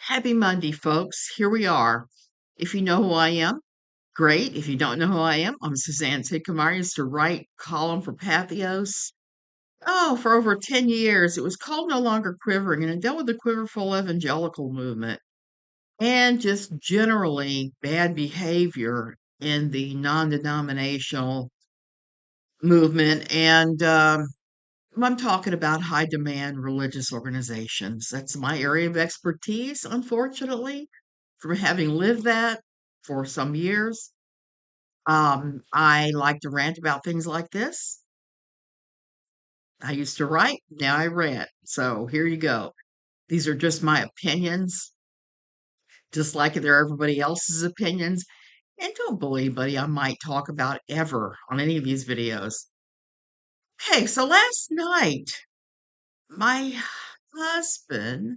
Happy Monday, folks. Here we are. If you know who I am, great. If you don't know who I am, I'm Suzanne Tidkamar. I used to write column for Pathos. Oh, for over 10 years. It was called No Longer Quivering, and it dealt with the quiverful evangelical movement and just generally bad behavior in the non-denominational movement. And I'm talking about high demand religious organizations. That's my area of expertise, unfortunately, from having lived that for some years. I like to rant about things like this. I used to write, now I rant. So here you go. These are just my opinions, just like they're everybody else's opinions. And don't believe, buddy, I might talk about ever on any of these videos. Okay, so last night, my husband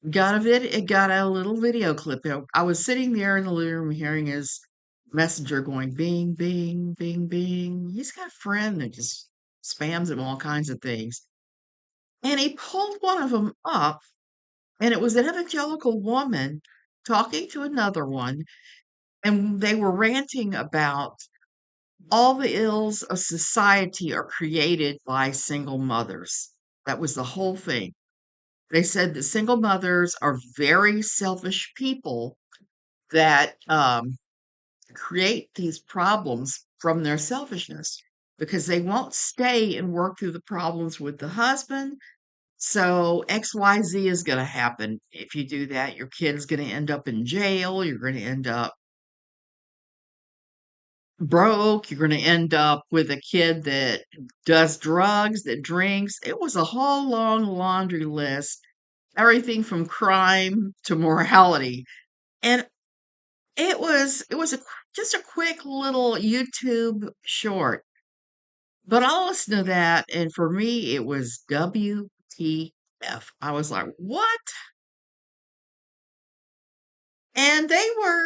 got a little video clip. I was sitting there in the living room hearing his messenger going bing, bing, bing, bing. He's got a friend that just spams him all kinds of things. And he pulled one of them up, and it was an evangelical woman talking to another one, and they were ranting about all the ills of society are created by single mothers. That was the whole thing. They said that single mothers are very selfish people that create these problems from their selfishness because they won't stay and work through the problems with the husband. So XYZ is going to happen. If you do that, your kid's going to end up in jail. You're going to end up broke. You're going to end up with a kid that does drugs, that drinks. It was a whole long laundry list, everything from crime to morality. And it was just a quick little YouTube short, but I'll listen to that, and for me, it was WTF. I was like, "What?" And they were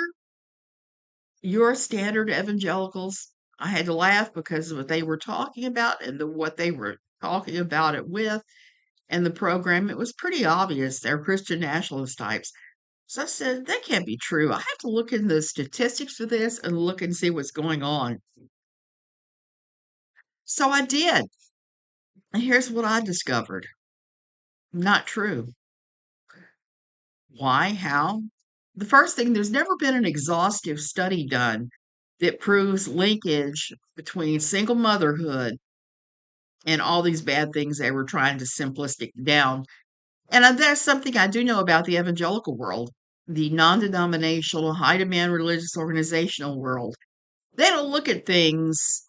your standard evangelicals. I had to laugh because of what they were talking about and what they were talking about it with, and the program. It was pretty obvious they're Christian nationalist types. So I said, "That can't be true. I have to look in the statistics for this and look and see what's going on." So I did. And here's what I discovered. Not true. Why? How? The first thing, there's never been an exhaustive study done that proves linkage between single motherhood and all these bad things they were trying to simplistic down. And that's something I do know about the evangelical world, the non denominational, high demand religious organizational world. They don't look at things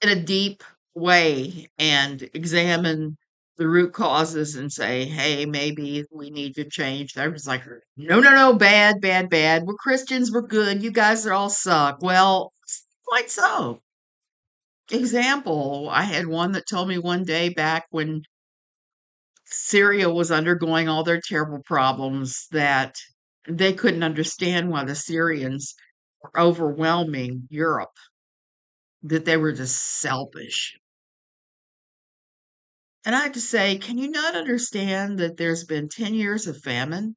in a deep way and examine the root causes and say, hey, maybe we need to change. They're just like, no, no, no, bad, bad, bad. We're Christians, we're good. You guys are all suck. Well, quite so. Example, I had one that told me one day back when Syria was undergoing all their terrible problems that they couldn't understand why the Syrians were overwhelming Europe, that they were just selfish. And I have to say, can you not understand that there's been 10 years of famine?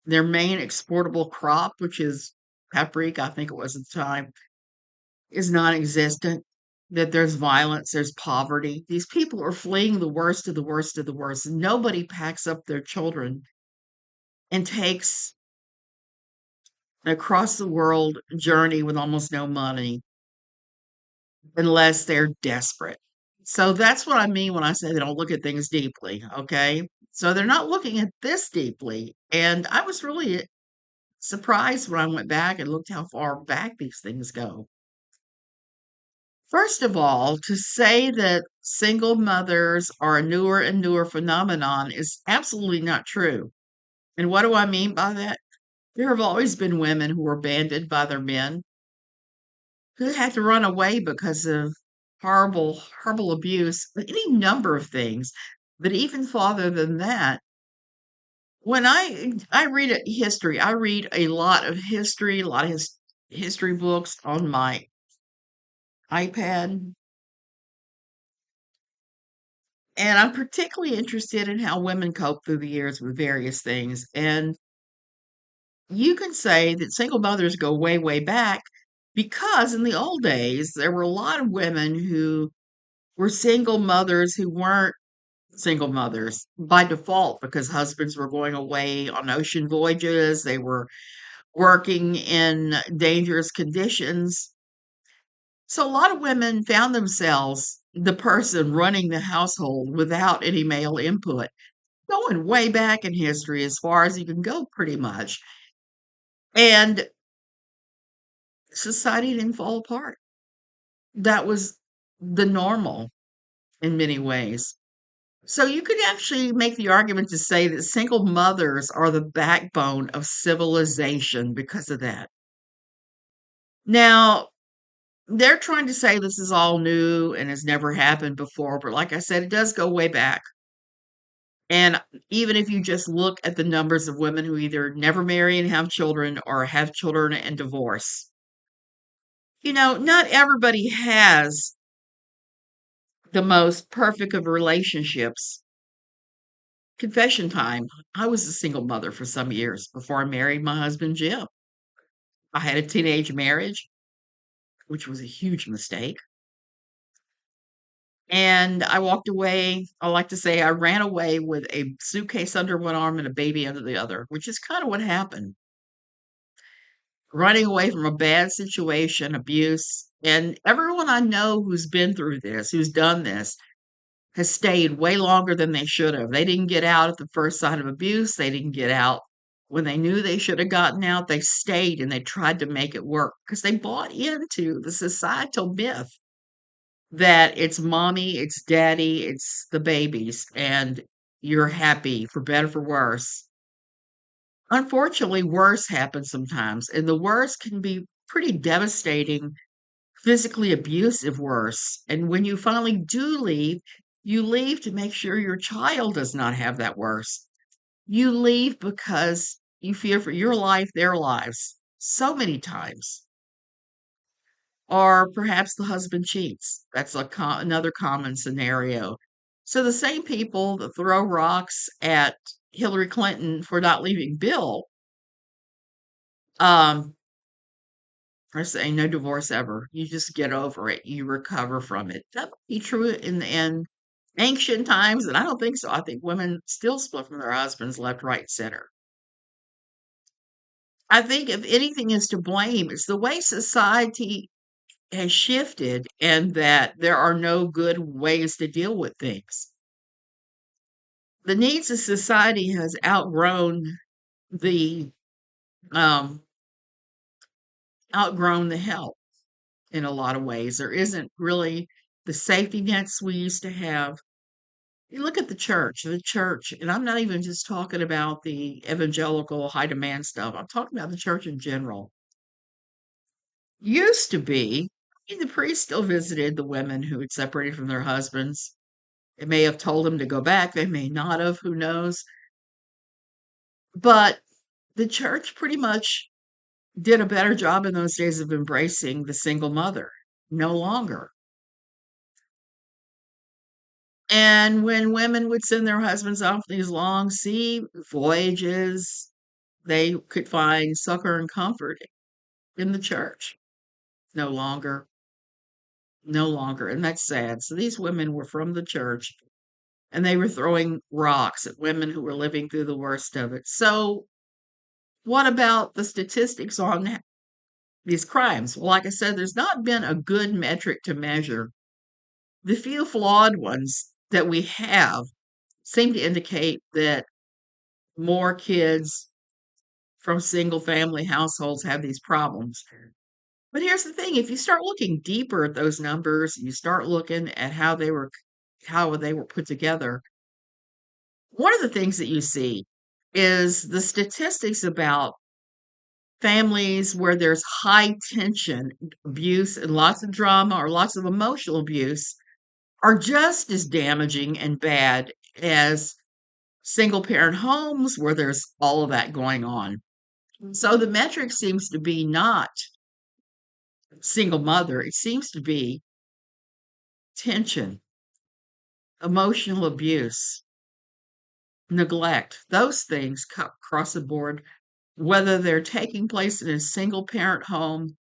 Their main exportable crop, which is paprika, I think it was at the time, is non-existent. That there's violence, there's poverty. These people are fleeing the worst of the worst of the worst. Nobody packs up their children and takes an across the world journey with almost no money unless they're desperate. So that's what I mean when I say they don't look at things deeply, okay? So they're not looking at this deeply. And I was really surprised when I went back and looked how far back these things go. First of all, to say that single mothers are a newer and newer phenomenon is absolutely not true. And what do I mean by that? There have always been women who were abandoned by their men who had to run away because of horrible, horrible abuse, any number of things. But even farther than that, when I read history, I read a lot of history, a lot of history books on my iPad. And I'm particularly interested in how women cope through the years with various things. And you can say that single mothers go way, way back because in the old days, there were a lot of women who were single mothers who weren't single mothers by default because husbands were going away on ocean voyages, they were working in dangerous conditions. So a lot of women found themselves the person running the household without any male input, going way back in history as far as you can go, pretty much. And society didn't fall apart. That was the normal in many ways. So you could actually make the argument to say that single mothers are the backbone of civilization because of that. Now, they're trying to say this is all new and has never happened before, but like I said, it does go way back. And even if you just look at the numbers of women who either never marry and have children or have children and divorce, not everybody has the most perfect of relationships. Confession time. I was a single mother for some years before I married my husband, Jim. I had a teenage marriage, which was a huge mistake. And I walked away. I like to say I ran away with a suitcase under one arm and a baby under the other, which is kind of what happened. Running away from a bad situation, abuse. And everyone I know who's been through this, who's done this, has stayed way longer than they should have. They didn't get out at the first sign of abuse. They didn't get out when they knew they should have gotten out. They stayed and they tried to make it work because they bought into the societal myth that it's mommy, it's daddy, it's the babies, and you're happy for better for worse. Unfortunately, worse happens sometimes, and the worst can be pretty devastating, physically abusive worse. And when you finally do leave, you leave to make sure your child does not have that worse. You leave because you fear for your life, their lives, so many times. Or perhaps the husband cheats. That's another common scenario. So the same people that throw rocks at Hillary Clinton for not leaving Bill um, are saying no divorce ever. You just get over it. You recover from it. That might be true in ancient times, and I don't think so. I think women still split from their husbands left, right, center. I think if anything is to blame, it's the way society has shifted and that there are no good ways to deal with things. The needs of society has the um outgrown the help in a lot of ways. There isn't really the safety nets we used to have. You look at the church, and I'm not even just talking about the evangelical high demand stuff. I'm talking about the church in general. Used to be, the priest still visited the women who had separated from their husbands. They may have told them to go back, they may not have, who knows? But the church pretty much did a better job in those days of embracing the single mother. No longer. And when women would send their husbands off these long sea voyages, they could find succor and comfort in the church. No longer. No longer. And that's sad. So these women were from the church and they were throwing rocks at women who were living through the worst of it. So, what about the statistics on these crimes? Well, like I said, there's not been a good metric to measure. The few flawed ones that we have seem to indicate that more kids from single family households have these problems. But here's the thing, if you start looking deeper at those numbers, you start looking at how they were put together, one of the things that you see is the statistics about families where there's high tension, abuse, and lots of drama or lots of emotional abuse are just as damaging and bad as single parent homes where there's all of that going on. So the metric seems to be not single mother, it seems to be tension, emotional abuse, neglect, those things across the board, whether they're taking place in a single parent home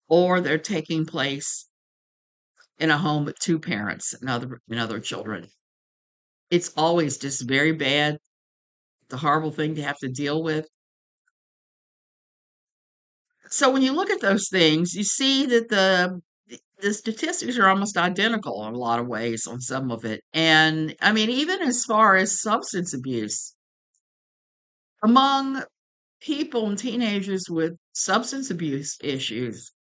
or they're taking place in a home with two parents and other children. It's always just very bad, the horrible thing to have to deal with. So when you look at those things, you see that the statistics are almost identical in a lot of ways on some of it. And I mean, even as far as substance abuse, among people and teenagers with substance abuse issues,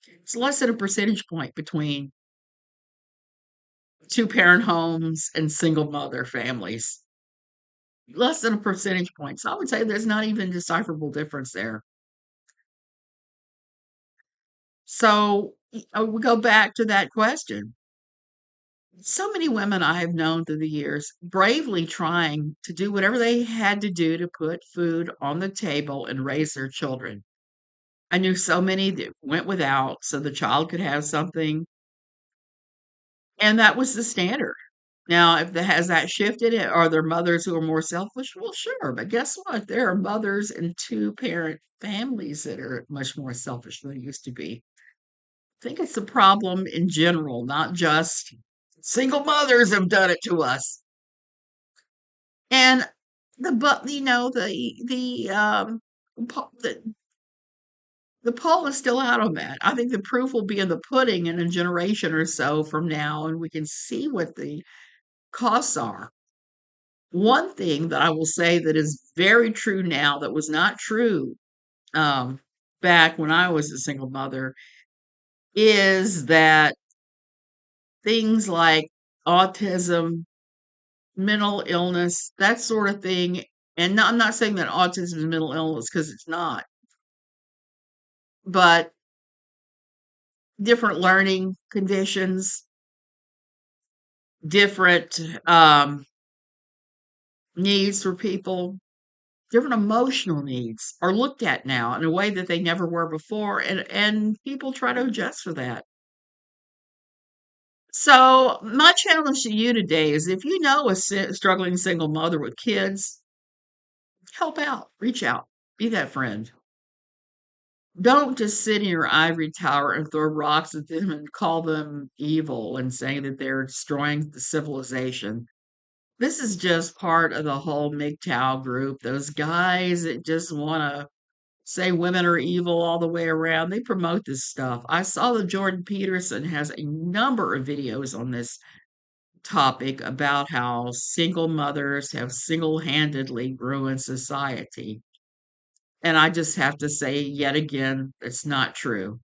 it's less than a percentage point between two parent homes and single mother families. Less than a percentage point. So I would say there's not even decipherable difference there. So we go back to that question. So many women I have known through the years bravely trying to do whatever they had to do to put food on the table and raise their children. I knew so many that went without so the child could have something, and that was the standard. Now, if the has that shifted, are there mothers who are more selfish? Well, sure, but guess what? There are mothers in two-parent families that are much more selfish than they used to be. I think it's a problem in general, not just single mothers have done it to us. And but po- the the poll is still out on that. I think the proof will be in the pudding in a generation or so from now, and we can see what the costs are. One thing that I will say that is very true now that was not true um, back when I was a single mother is that things like autism, mental illness, that sort of thing, and I'm not saying that autism is mental illness because it's not, but different learning conditions, different needs for people, different emotional needs are looked at now in a way that they never were before, and people try to adjust for that. So my challenge to you today is if you know a struggling single mother with kids, help out, reach out, be that friend. Don't just sit in your ivory tower and throw rocks at them and call them evil and say that they're destroying the civilization. This is just part of the whole MGTOW group. Those guys that just want to say women are evil all the way around. They promote this stuff. I saw that Jordan Peterson has a number of videos on this topic about how single mothers have single-handedly ruined society. And I just have to say yet again, it's not true.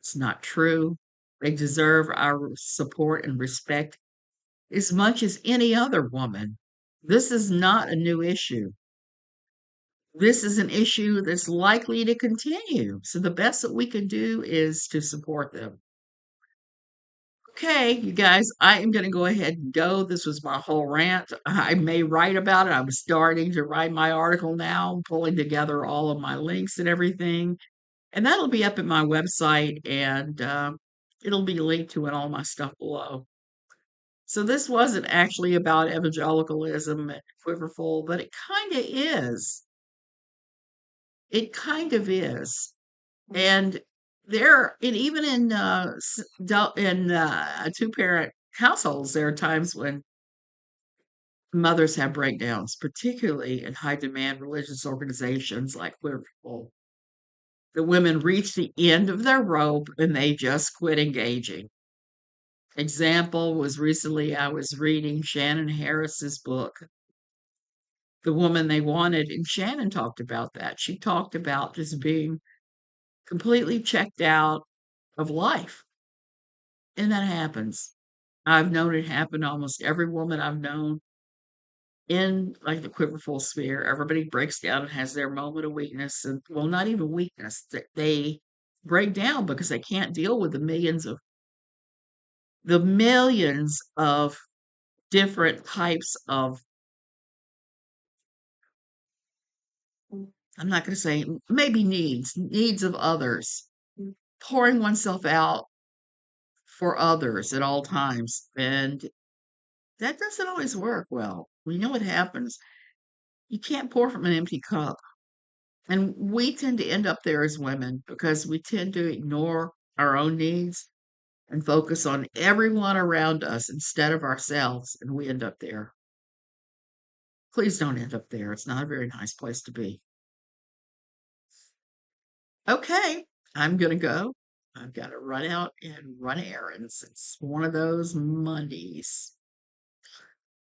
It's not true. They deserve our support and respect as much as any other woman. This is not a new issue. This is an issue that's likely to continue. So the best that we can do is to support them. Okay, you guys, I am going to go ahead and go. This was my whole rant. I may write about it. I'm starting to write my article now, pulling together all of my links and everything. And that'll be up at my website and it'll be linked to in all my stuff below. So this wasn't actually about evangelicalism and quiverful, but it kind of is. It kind of is. And and even in two-parent households, there are times when mothers have breakdowns, particularly in high-demand religious organizations like Quiverful. The women reach the end of their rope and they just quit engaging. Example was recently I was reading Shannon Harris's book, The Woman They Wanted, and Shannon talked about that. She talked about just being completely checked out of life. And that happens. I've known it happen to almost every woman I've known in like the quiverful sphere. Everybody breaks down and has their moment of weakness, and well, not even weakness. They break down because they can't deal with the millions of different types of, I'm not going to say maybe needs of others, pouring oneself out for others at all times. And That doesn't always work well. We know what happens. You can't pour from an empty cup. And we tend to end up there as women because we tend to ignore our own needs and focus on everyone around us instead of ourselves. And we end up there. Please don't end up there. It's not a very nice place to be. Okay, I'm going to go. I've got to run out and run errands. It's one of those Mondays.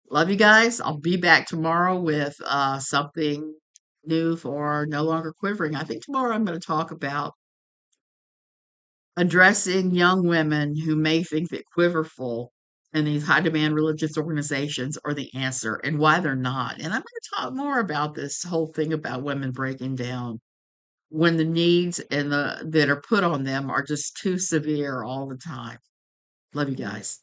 Love you guys. I'll be back tomorrow with something new for No Longer Quivering. I think tomorrow I'm going to talk about addressing young women who may think that Quiverful and these high demand religious organizations are the answer and why they're not. And I'm going to talk more about this whole thing about women breaking down when the needs and the that are put on them are just too severe all the time. Love you guys.